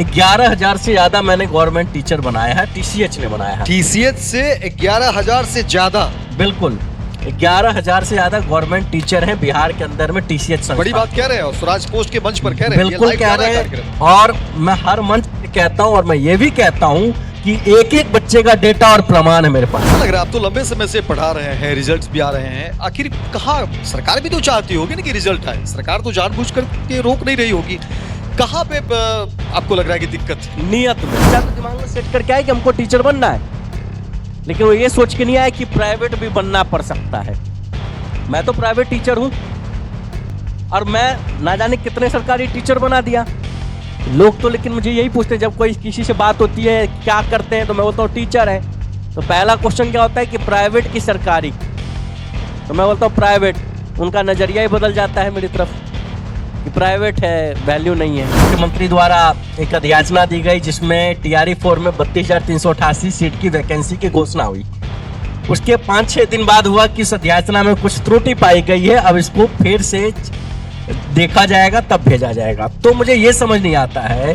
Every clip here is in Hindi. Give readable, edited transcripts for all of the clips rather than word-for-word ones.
11,000 से ज्यादा मैंने गवर्नमेंट टीचर बनाया है, टीसीएच ने बनाया है। टीसीएच से 11,000 से ज्यादा? बिल्कुल, 11,000 से ज्यादा गवर्नमेंट टीचर हैं बिहार के अंदर में टीसीएच संस्था। बड़ी बात कह रहे हैं और स्वराज पोस्ट के मंच पर कह रहे हैं। बिल्कुल कह रहे हैं, और मैं हर मंच पे कहता हूं, और मैं ये भी कहता हूं कि एक एक बच्चे का डेटा और प्रमाण है मेरे पास। लग रहा है आप तो लंबे समय से पढ़ा रहे हैं, रिजल्ट्स भी आ रहे हैं, आखिर कहाँ सरकार भी तो चाहती होगी ना कि रिजल्ट आए, सरकार तो जानबूझ करके रोक नहीं रही होगी, कहाँ पे आपको लग रहा है कि दिक्कत? नियत में क्या तो दिमाग में सेट करके आए कि हमको टीचर बनना है, लेकिन वो ये सोच के नहीं आया कि प्राइवेट भी बनना पड़ सकता है। मैं तो प्राइवेट टीचर हूं और मैं ना जाने कितने सरकारी टीचर बना दिया लोग तो। लेकिन मुझे यही पूछते हैं जब कोई किसी से बात होती है क्या करते हैं, तो मैं बोलता हूँ टीचर है। तो पहला क्वेश्चन क्या होता है कि प्राइवेट की सरकारी, तो मैं बोलता हूँ प्राइवेट। उनका नजरिया ही बदल जाता है मेरी तरफ कि प्राइवेट है, वैल्यू नहीं है। मुख्यमंत्री द्वारा एक अधियाचना दी गई जिसमें टीआरई 4 में 32,388 सीट की वैकेंसी की घोषणा हुई। उसके 5-6 दिन बाद हुआ कि इस अधियाचना में कुछ त्रुटि पाई गई है, अब इसको फिर से देखा जाएगा तब भेजा जाएगा। तो मुझे ये समझ नहीं आता है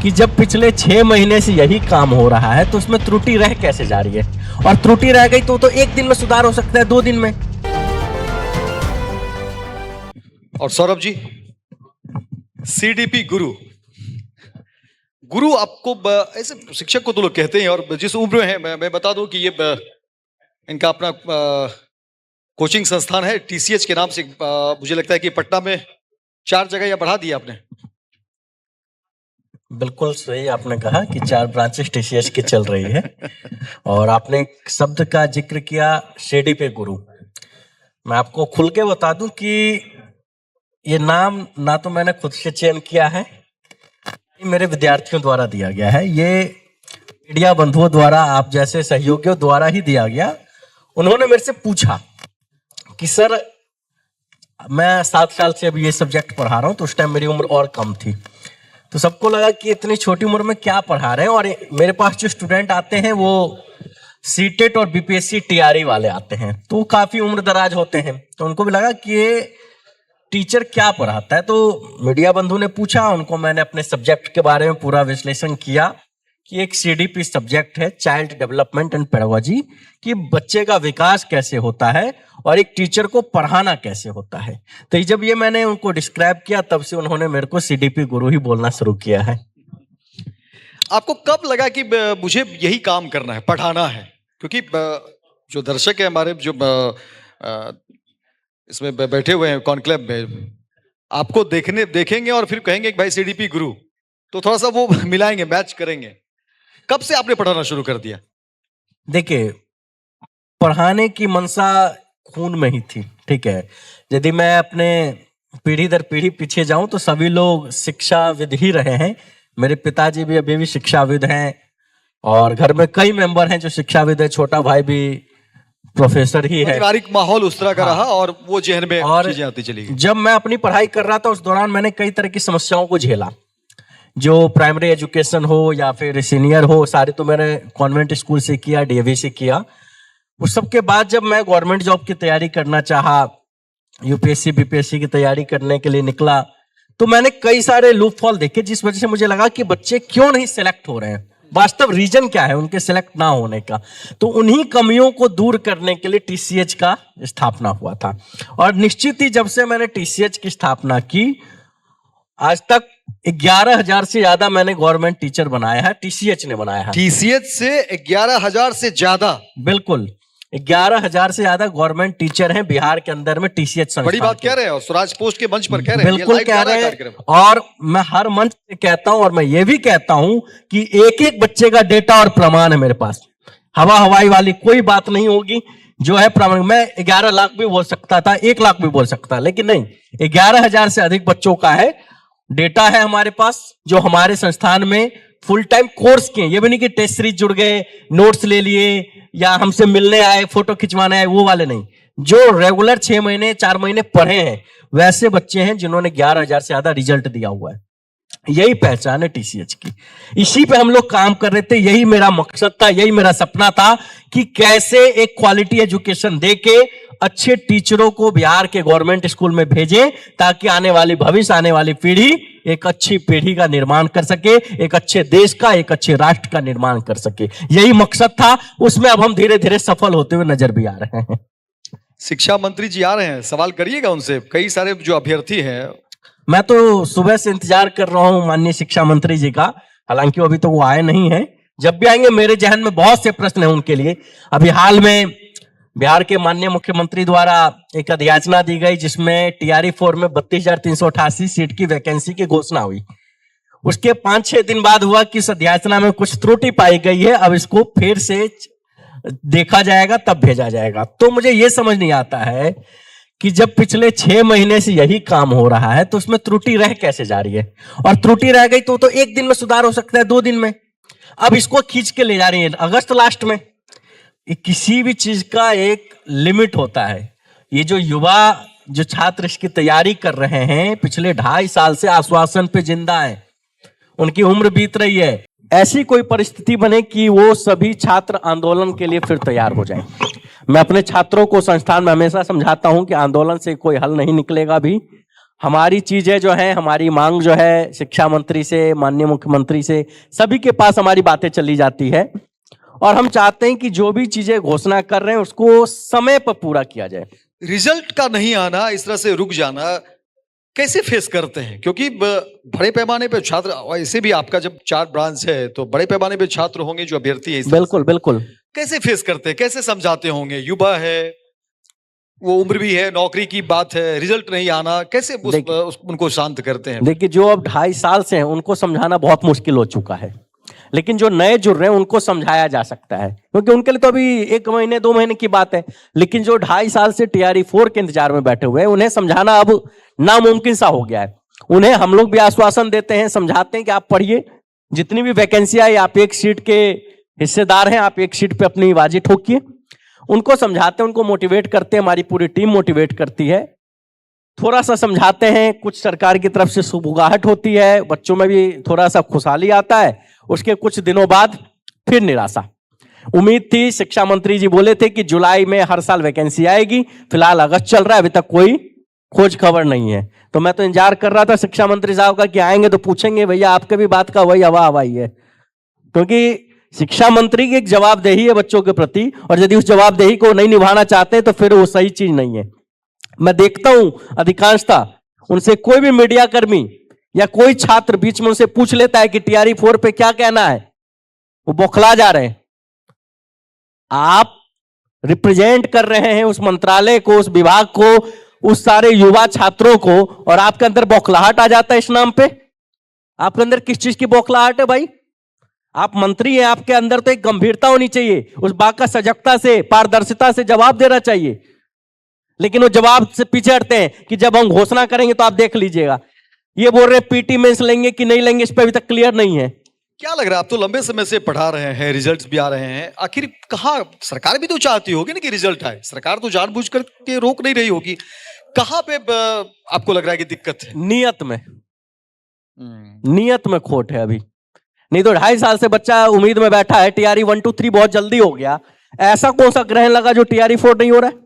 कि जब पिछले 6 महीने से यही काम हो रहा है तो उसमें त्रुटि रह कैसे जा रही है, और त्रुटि रह गई तो एक दिन में सुधार हो सकता है, 2 दिन में। और सौरभ जी, सीडीपी गुरु, गुरु आपको ऐसे शिक्षक को तो लोग कहते हैं, और जिस उम्र में है मैं बता दूं कि ये इनका अपना कोचिंग संस्थान है टीसीएच के नाम से। मुझे लगता है कि पटना में 4 जगह या बढ़ा दिया आपने। बिल्कुल सही आपने कहा कि 4 ब्रांचेस टीसीएच की चल रही है। और आपने एक शब्द का जिक्र किया, सीडीपी गुरु। मैं आपको खुल के बता दूं कि ये नाम ना तो मैंने खुद से चयन किया है, मेरे विद्यार्थियों द्वारा दिया गया है। ये मीडिया बंधुओं द्वारा, आप जैसे सहयोगियों द्वारा ही दिया गया। उन्होंने मेरे से पूछा कि सर, मैं 7 साल से अभी ये सब्जेक्ट पढ़ा रहा हूँ, तो उस टाइम मेरी उम्र और कम थी, तो सबको लगा कि इतनी छोटी उम्र में क्या पढ़ा रहे हैं। और मेरे पास जो स्टूडेंट आते हैं वो सीटेट और बीपीएससी टीआरई वाले आते हैं, तो काफी उम्र दराज होते हैं, तो उनको भी लगा कि ये टीचर क्या पढ़ाता है। तो मीडिया बंधु ने पूछा, उनको मैंने अपने सब्जेक्ट के बारे में पूरा विश्लेषण किया कि एक सीडीपी सब्जेक्ट है, चाइल्ड डेवलपमेंट एंड पेडागोजी, कि बच्चे का विकास कैसे होता है और एक टीचर को पढ़ाना कैसे होता है। तो जब ये मैंने उनको डिस्क्राइब किया, तब से उन्होंने मेरे को सीडीपी गुरु ही बोलना शुरू किया है। आपको कब लगा कि मुझे यही काम करना है, पढ़ाना है? क्योंकि जो दर्शक है हमारे, जो इसमें बैठे हुए हैं कॉन्क्लेव में, आपको देखेंगे और फिर कहेंगे कि भाई सीडीपी गुरु, तो थोड़ा सा वो मिलाएंगे, मैच करेंगे। कब से आपने पढ़ाना शुरू कर दिया? देखिए, पढ़ाने की मनसा खून में ही थी, ठीक है। यदि मैं अपने पीढ़ी दर पीढ़ी पीछे जाऊं तो सभी लोग शिक्षाविद ही रहे हैं। मेरे पिताजी भी अभी भी शिक्षाविद हैं, और घर में कई मेंबर हैं जो शिक्षाविद है। छोटा भाई भी प्रोफेसर ही है। पारिवारिक माहौल उस तरह का रहा और वो जहन में चीजें आती चली गई। जब मैं अपनी पढ़ाई कर रहा था उस दौरान मैंने कई तरह की समस्याओं को झेला, जो प्राइमरी एजुकेशन हो या फिर सीनियर हो, सारे तो मैंने कॉन्वेंट स्कूल से किया, डीएवी से किया। उस सब के बाद जब मैं गवर्नमेंट जॉब की तैयारी करना चाहा, यूपीएससी बीपीएससी की तैयारी करने के लिए निकला, तो मैंने कई सारे लूप हॉल देखे, जिस वजह से मुझे लगा कि बच्चे क्यों नहीं सिलेक्ट हो रहे हैं, वास्तव रीजन क्या है उनके सिलेक्ट ना होने का। तो उन्हीं कमियों को दूर करने के लिए टीसीएच का स्थापना हुआ था। और निश्चित ही जब से मैंने टीसीएच की स्थापना की, आज तक 11,000 से ज्यादा मैंने गवर्नमेंट टीचर बनाया है, टीसीएच ने बनाया है। टीसीएच से 11,000 से ज्यादा? बिल्कुल, 11,000 से ज्यादा गवर्नमेंट टीचर हैं बिहार के अंदर में टीसीएच संस्था। बड़ी बात कह रहे हैं और स्वराज पोस्ट के मंच पर कह रहे हैं। बिल्कुल कह रहे हैं, और मैं हर मंच पे कहता हूं, और मैं ये भी कहता हूं कि एक एक बच्चे का डेटा और प्रमाण है मेरे पास। हवाई वाली कोई बात नहीं होगी, जो है प्रमाण। मैं 11 लाख भी बोल सकता था, 1 लाख भी बोल सकता, लेकिन नहीं, 11,000 से अधिक बच्चों का है डेटा है हमारे पास, जो हमारे संस्थान में फुल टाइम कोर्स किए। ये भी नहीं कि टेस्ट सीरीज जुड़ गए, नोट्स ले लिए, या हमसे मिलने आए, फोटो खिंचवाने आए, वो वाले नहीं। जो रेगुलर 6 महीने 4 महीने पढ़े हैं, वैसे बच्चे हैं जिन्होंने 11,000 से ज्यादा रिजल्ट दिया हुआ है। यही पहचान है टीसीएच की। इसी पे हम लोग काम कर रहे थे, यही मेरा मकसद था, यही मेरा सपना था कि कैसे एक क्वालिटी एजुकेशन देके अच्छे टीचरों को बिहार के गवर्नमेंट स्कूल में भेजें, ताकि आने वाली भविष्य, आने वाली पीढ़ी एक अच्छी पीढ़ी का निर्माण कर सके, एक अच्छे देश का, एक अच्छे राष्ट्र का निर्माण कर सके। यही मकसद था, उसमें अब हम धीरे धीरे सफल होते हुए नजर भी आ रहे हैं। शिक्षा मंत्री जी आ रहे हैं, सवाल करिएगा उनसे। कई सारे जो अभ्यर्थी हैं, मैं तो सुबह से इंतजार कर रहा हूं माननीय शिक्षा मंत्री जी का, हालांकि अभी तो वो आए नहीं हैं। जब भी आएंगे मेरे जहन में बहुत से प्रश्न हैं उनके लिए। अभी हाल में बिहार के माननीय मुख्यमंत्री द्वारा एक अधियाचना दी गई, जिसमें टीआरई 4 में 32,388 सीट की वैकेंसी की घोषणा हुई। उसके 5-6 दिन बाद हुआ कि इस अधियाचना में कुछ त्रुटि पाई गई है, अब इसको फिर से देखा जाएगा, तब भेजा जाएगा। तो मुझे यह समझ नहीं आता है कि जब पिछले 6 महीने से यही काम हो रहा है, तो उसमें त्रुटि रह कैसे जा रही है? और त्रुटि रह गई तो 1 दिन में सुधार हो सकता है, 2 दिन में। अब इसको खींच के ले जा रही है अगस्त लास्ट में। किसी भी चीज का एक लिमिट होता है। ये जो युवा, जो छात्र इसकी तैयारी कर रहे हैं, पिछले 2.5 साल से आश्वासन पे जिंदा है, उनकी उम्र बीत रही है। ऐसी कोई परिस्थिति बने कि वो सभी छात्र आंदोलन के लिए फिर तैयार हो जाएं। मैं अपने छात्रों को संस्थान में हमेशा समझाता हूं कि आंदोलन से कोई हल नहीं निकलेगा। भी हमारी चीजें जो है, हमारी मांग जो है, शिक्षा मंत्री से, माननीय मुख्यमंत्री से, सभी के पास हमारी बातें चली जाती है, और हम चाहते हैं कि जो भी चीजें घोषणा कर रहे हैं उसको समय पर पूरा किया जाए। रिजल्ट का नहीं आना, इस तरह से रुक जाना कैसे फेस करते हैं? क्योंकि बड़े पैमाने पे छात्र, ऐसे भी आपका जब 4 ब्रांच है तो बड़े पैमाने पे छात्र होंगे जो अभ्यर्थी है। बिल्कुल बिल्कुल। कैसे फेस करते हैं, कैसे समझाते होंगे? युवा है, वो उम्र भी है, नौकरी की बात है, रिजल्ट नहीं आना, कैसे उनको शांत करते हैं? देखिए, जो अब 2.5 साल से हैं उनको समझाना बहुत मुश्किल हो चुका है, लेकिन जो नए जुड़ रहे हैं उनको समझाया जा सकता है, क्योंकि उनके लिए तो अभी 1 महीने 2 महीने की बात है। लेकिन जो 2.5 साल से टीआरई 4 के इंतजार में बैठे हुए हैं, उन्हें समझाना अब नामुमकिन सा हो गया है। उन्हें हम लोग भी आश्वासन देते हैं, समझाते हैं कि आप पढ़िए, जितनी भी वैकेंसी आई, आप 1 सीट के हिस्सेदार हैं, आप 1 सीट पे अपनी बाजी ठोकिए। उनको समझाते हैं, उनको मोटिवेट करते हैं, हमारी पूरी टीम मोटिवेट करती है। थोड़ा सा समझाते हैं, कुछ सरकार की तरफ से सुबुगाहट होती है, बच्चों में भी थोड़ा सा खुशहाली आता है। उसके कुछ दिनों बाद फिर निराशा। उम्मीद थी, शिक्षा मंत्री जी बोले थे कि जुलाई में हर साल वैकेंसी आएगी, फिलहाल अगस्त चल रहा है, अभी तक कोई खोज खबर नहीं है। तो मैं तो इंतजार कर रहा था शिक्षा मंत्री साहब का कि आएंगे तो पूछेंगे, भैया आपके भी बात का वही हवा ही है। क्योंकि शिक्षा मंत्री की एक जवाबदेही है बच्चों के प्रति, और यदि उस जवाबदेही को नहीं निभाना चाहते तो फिर वो सही चीज नहीं है। मैं देखता हूं अधिकांशतः उनसे कोई भी मीडिया कर्मी या कोई छात्र बीच में उनसे पूछ लेता है कि टीआरई 4 पे क्या कहना है, वो बौखला जा रहे हैं। आप रिप्रेजेंट कर रहे हैं उस मंत्रालय को, उस विभाग को, उस सारे युवा छात्रों को, और आपके अंदर बौखलाहट आ जाता है इस नाम पे। आपके अंदर किस चीज की बौखलाहट है भाई? आप मंत्री हैं, आपके अंदर तो एक गंभीरता होनी चाहिए, उस बात का सजगता से, पारदर्शिता से जवाब देना चाहिए। लेकिन वो जवाब से पीछे हटते हैं कि जब हम घोषणा करेंगे तो आप देख लीजिएगा। ये बोल रहे पीटी मेंस लेंगे कि नहीं लेंगे, इस पर अभी तक क्लियर नहीं है। क्या लग रहा है, आप तो लंबे समय से पढ़ा रहे हैं, रिजल्ट्स भी आ रहे हैं, आखिर कहाँ सरकार भी तो चाहती होगी ना कि रिजल्ट आए? सरकार तो जानबूझ करके रोक नहीं रही होगी। कहाँ पे आपको लग रहा है कि दिक्कत है? नियत में, नियत में खोट है अभी। नहीं तो 2.5 साल से बच्चा उम्मीद में बैठा है, टीआरई 1 2 3 बहुत जल्दी हो गया। ऐसा कौन सा ग्रहण लगा जो टीआरई 4 नहीं हो रहा है?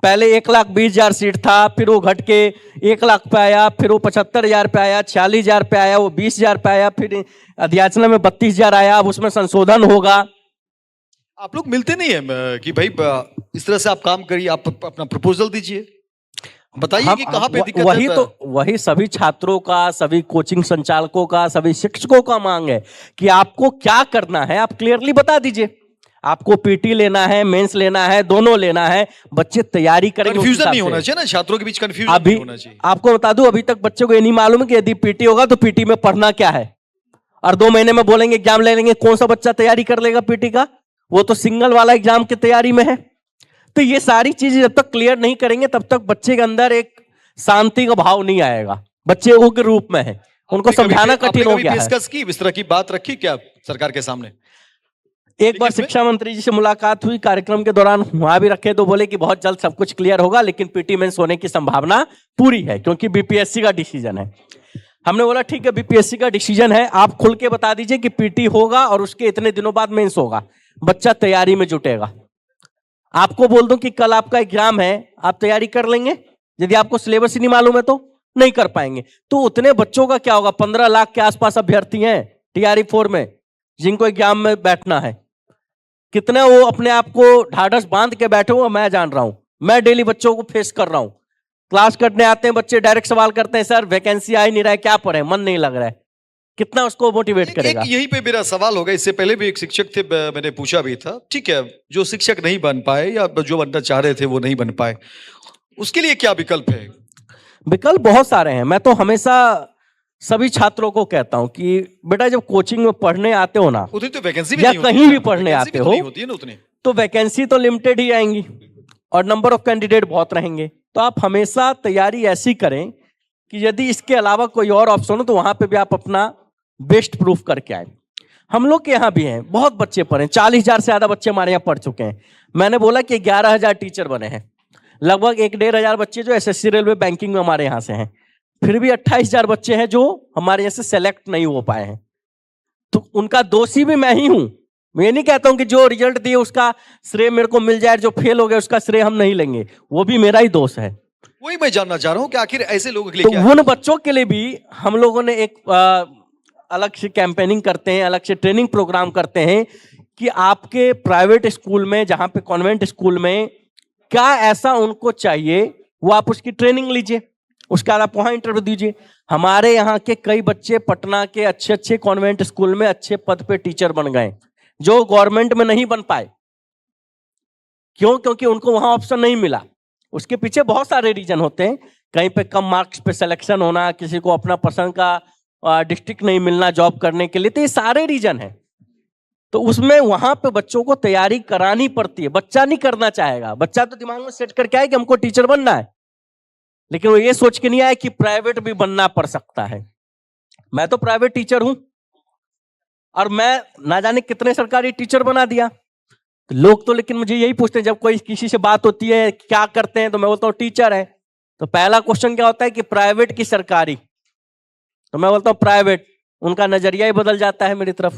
पहले 1,20,000 सीट था, फिर वो घट के 1 लाख पे आया, फिर वो 75,000 पे आया, 46,000 पे आया, वो 20,000 पे आया, फिर अधियाचना में 32,000 आया। अब उसमें संशोधन होगा। आप लोग मिलते नहीं है कि भाई इस तरह से आप काम करिए, आप अपना प्रपोजल दीजिए, बताइए कि कहां पे दिक्कत वही है? तो वही सभी छात्रों का, सभी कोचिंग संचालकों का, सभी शिक्षकों का मांग है कि आपको क्या करना है, आप क्लियरली बता दीजिए। आपको पीटी लेना है, मेंस लेना है, दोनों लेना है, बच्चे तैयारी करेंगे। कंफ्यूजन नहीं होना चाहिए ना, छात्रों के बीच कंफ्यूजन नहीं होना चाहिए। आपको बता दूं, अभी तक बच्चों को ये नहीं मालूम कि यदि पीटी होगा तो पीटी में पढ़ना क्या है, और 2 महीने में बोलेंगे एग्जाम ले लेंगे। कौन सा बच्चा तैयारी कर लेगा पीटी का? वो तो सिंगल वाला एग्जाम की तैयारी में है। तो ये सारी चीजें जब तक क्लियर नहीं करेंगे तब तक बच्चे के अंदर एक शांति का भाव नहीं आएगा। बच्चे उग्र रूप में है, उनको समझाना कठिन हो गया है। डिस्कस की, इस तरह की बात रखी क्या सरकार के सामने? एक बार शिक्षा मंत्री जी से मुलाकात हुई, कार्यक्रम के दौरान वहां भी रखे, तो बोले कि बहुत जल्द सब कुछ क्लियर होगा, लेकिन पीटी मेंस होने की संभावना पूरी है क्योंकि बीपीएससी का डिसीजन है। हमने बोला ठीक है, बीपीएससी का डिसीजन है, आप खुल के बता दीजिए कि पीटी होगा और उसके इतने दिनों बाद मेंस होगा, बच्चा तैयारी में जुटेगा। आपको बोल दूं कि कल आपका एग्जाम है, आप तैयारी कर लेंगे? यदि आपको सिलेबस ही नहीं मालूम है तो नहीं कर पाएंगे। तो उतने बच्चों का क्या होगा? 15 लाख के आसपास अभ्यर्थी हैं टीआरई 4 में जिनको एग्जाम में बैठना है। कितने वो अपने आप को ढाढ़स बांध के बैठे हुए मैं जान रहा हूं। मैं डेली बच्चों को फेस कर रहा हूं। क्लास करने आते हैं बच्चे, डायरेक्ट सवाल करते हैं, सर वैकेंसी आ ही नहीं रहा है, क्या पढ़े, मन नहीं लग रहा है। कितना उसको मोटिवेट करेगा? यहीं पे मेरा सवाल होगा। इससे पहले भी एक शिक्षक थे, मैंने पूछा भी था, ठीक है, जो शिक्षक नहीं बन पाए या जो बनना चाह रहे थे वो नहीं बन पाए, उसके लिए क्या विकल्प है? विकल्प बहुत सारे हैं। मैं तो हमेशा सभी छात्रों को कहता हूं कि बेटा जब कोचिंग में पढ़ने आते हो ना, उतनी तो वैकेंसी भी या नहीं होती कहीं है, भी पढ़ने आते हो, नहीं होती है ना उतनी, तो वैकेंसी तो लिमिटेड ही आएंगी और नंबर ऑफ कैंडिडेट बहुत रहेंगे। तो आप हमेशा तैयारी ऐसी करें कि यदि इसके अलावा कोई और ऑप्शन हो तो वहां पे भी आप अपना बेस्ट प्रूफ करके आए। हम लोग के यहाँ भी हैं, बहुत बच्चे पढ़े, 40,000 से ज्यादा बच्चे हमारे यहाँ पढ़ चुके हैं। मैंने बोला कि 11,000 टीचर बने हैं, लगभग 1-1.5 बच्चे जो एसएससी रेलवे बैंकिंग में हमारे यहाँ से हैं, फिर भी 28,000 बच्चे हैं जो हमारे यहाँ से सेलेक्ट नहीं हो पाए हैं। तो उनका दोषी भी मैं ही हूं। मैं नहीं कहता हूं कि जो रिजल्ट दिए उसका श्रेय मेरे को मिल जाए, जो फेल हो गया उसका श्रेय हम नहीं लेंगे, वो भी मेरा ही दोष है। वही मैं जानना चाह रहा हूं कि आखिर ऐसे लोगों के लिए तो क्या उन बच्चों के लिए भी हम लोगों ने एक अलग से कैंपेनिंग करते हैं, अलग से ट्रेनिंग प्रोग्राम करते हैं कि आपके प्राइवेट स्कूल में, जहां पे कॉन्वेंट स्कूल में क्या ऐसा उनको चाहिए, वो आप उसकी ट्रेनिंग लीजिए, उसका आप वहां इंटरव्यू दीजिए। हमारे यहाँ के कई बच्चे पटना के अच्छे अच्छे कॉन्वेंट स्कूल में अच्छे पद पे टीचर बन गए जो गवर्नमेंट में नहीं बन पाए। क्यों? क्योंकि उनको वहां ऑप्शन नहीं मिला। उसके पीछे बहुत सारे रीजन होते हैं, कहीं पे कम मार्क्स पे सिलेक्शन होना, किसी को अपना पसंद का डिस्ट्रिक्ट नहीं मिलना जॉब करने के लिए, तो ये सारे रीजन है। तो उसमें वहां पे बच्चों को तैयारी करानी पड़ती है। बच्चा नहीं करना चाहेगा, बच्चा तो दिमाग में सेट करके आए कि हमको टीचर बनना है, लेकिन वो ये सोच के नहीं आया कि प्राइवेट भी बनना पड़ सकता है। मैं तो प्राइवेट टीचर हूं और मैं ना जाने कितने सरकारी टीचर बना दिया। तो लोग तो लेकिन मुझे यही पूछते हैं, जब कोई किसी से बात होती है क्या करते हैं, तो मैं बोलता हूँ टीचर है। तो पहला क्वेश्चन क्या होता है कि प्राइवेट की सरकारी, तो मैं बोलता हूँ प्राइवेट। उनका नजरिया ही बदल जाता है मेरी तरफ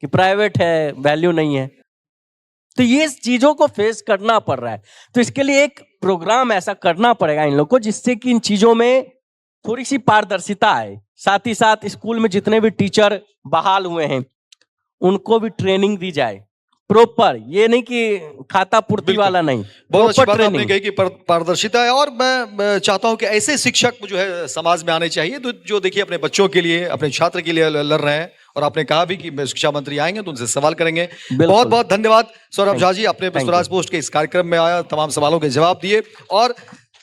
कि प्राइवेट है, वैल्यू नहीं है। तो ये चीजों को फेस करना पड़ रहा है। तो इसके लिए एक प्रोग्राम ऐसा करना पड़ेगा इन लोग को, जिससे कि इन चीजों में थोड़ी सी पारदर्शिता आए। साथ ही साथ स्कूल में जितने भी टीचर बहाल हुए हैं उनको भी ट्रेनिंग दी जाए प्रॉपर। ये नहीं कि खाता पूर्ति वाला नहीं, बहुत अच्छी बात आपने ट्रेनिंग। कही कि पारदर्शिता है। और मैं चाहता हूं कि ऐसे शिक्षक जो है समाज में आने चाहिए, जो देखिए अपने बच्चों के लिए, अपने छात्र के लिए लड़ रहे हैं। और आपने कहा भी कि शिक्षा मंत्री आएंगे तो उनसे सवाल करेंगे। बहुत बहुत धन्यवाद सौरभ झा जी, आपने स्वराज पोस्ट के इस कार्यक्रम में आया, तमाम सवालों के जवाब दिए और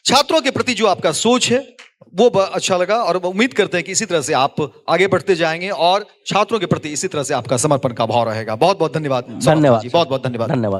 छात्रों के प्रति जो आपका सोच है वो अच्छा लगा। और उम्मीद करते हैं कि इसी तरह से आप आगे बढ़ते जाएंगे और छात्रों के प्रति इसी तरह से आपका समर्पण का भाव रहेगा। बहुत बहुत धन्यवाद। धन्यवाद, बहुत बहुत धन्यवाद। धन्यवाद।